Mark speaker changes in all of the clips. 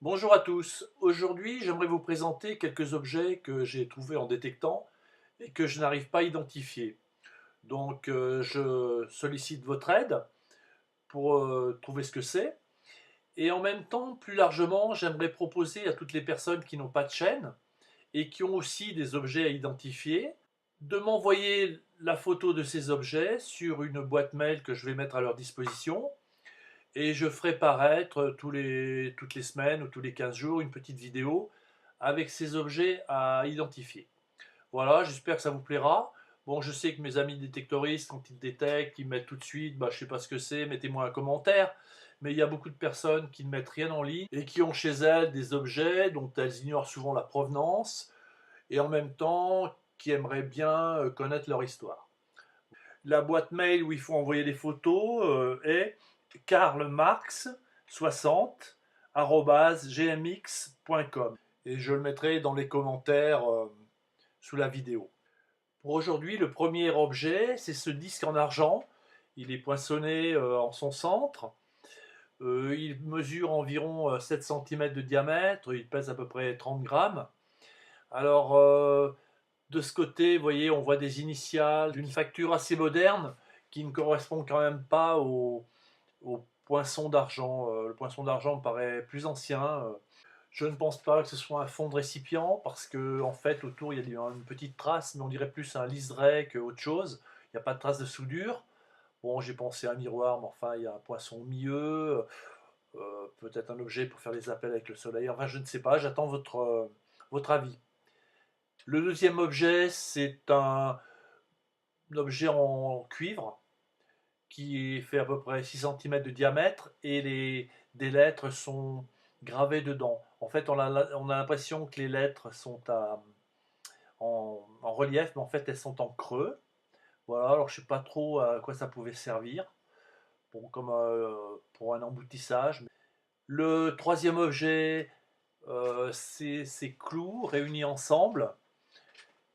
Speaker 1: Bonjour à tous. Aujourd'hui, j'aimerais vous présenter quelques objets que j'ai trouvés en détectant et que je n'arrive pas à identifier. Je sollicite votre aide pour trouver ce que c'est. Et en même temps, plus largement, j'aimerais proposer à toutes les personnes qui n'ont pas de chaîne et qui ont aussi des objets à identifier de m'envoyer la photo de ces objets sur une boîte mail que je vais mettre à leur disposition. Et je ferai paraître toutes les semaines ou tous les 15 jours une petite vidéo avec ces objets à identifier. Voilà, j'espère que ça vous plaira. Bon, je sais que mes amis détectoristes, quand ils détectent, ils mettent tout de suite, je ne sais pas ce que c'est, mettez-moi un commentaire. Mais il y a beaucoup de personnes qui ne mettent rien en ligne et qui ont chez elles des objets dont elles ignorent souvent la provenance et en même temps qui aimeraient bien connaître leur histoire. La boîte mail où il faut envoyer les photos est karlmarx60@gmx.com et je le mettrai dans les commentaires sous la vidéo. Pour aujourd'hui, le premier objet, c'est ce disque en argent. Il est poinçonné en son centre. Il mesure environ 7 cm de diamètre. Il pèse à peu près 30 grammes. Alors, de ce côté, vous voyez, on voit des initiales d'une facture assez moderne qui ne correspond quand même pas au poinçon d'argent. Le poinçon d'argent me paraît plus ancien. Je ne pense pas que ce soit un fond de récipient parce que en fait autour il y a une petite trace, mais on dirait plus un liseré qu'autre chose. Il n'y a pas de trace de soudure. Bon, j'ai pensé à un miroir, mais enfin il y a un poinçon au milieu, peut-être un objet pour faire les appels avec le soleil. Enfin, je ne sais pas. J'attends votre avis. Le deuxième objet, c'est un objet en cuivre qui fait à peu près 6 cm de diamètre et des lettres sont gravées dedans. En fait, on a l'impression que les lettres sont en relief, mais en fait, elles sont en creux. Voilà, alors je ne sais pas trop à quoi ça pouvait servir, pour un emboutissage. Le troisième objet, c'est ces clous réunis ensemble.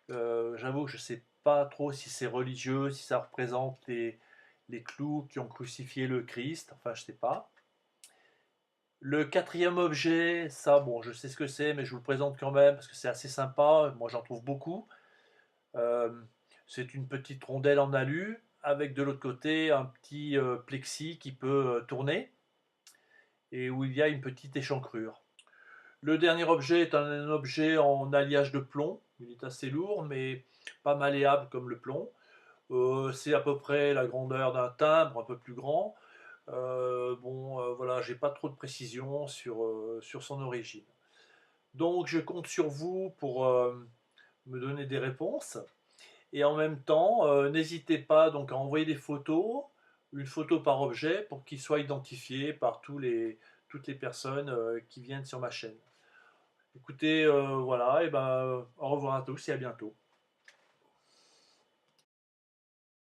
Speaker 1: J'avoue que je ne sais pas trop si c'est religieux, si ça représente les clous qui ont crucifié le Christ, enfin je ne sais pas. Le quatrième objet, ça bon je sais ce que c'est, mais je vous le présente quand même parce que c'est assez sympa, moi j'en trouve beaucoup. Euh, c'est une petite rondelle en alu avec de l'autre côté un petit plexi qui peut tourner et où il y a une petite échancrure. Le dernier objet est un objet en alliage de plomb, il est assez lourd mais pas malléable comme le plomb. C'est à peu près la grandeur d'un timbre, un peu plus grand. Voilà, j'ai pas trop de précision sur son origine. Donc je compte sur vous pour me donner des réponses. Et en même temps, n'hésitez pas donc à envoyer des photos, une photo par objet, pour qu'il soit identifié par toutes les personnes qui viennent sur ma chaîne. Écoutez, voilà, et ben, au revoir à tous et à bientôt.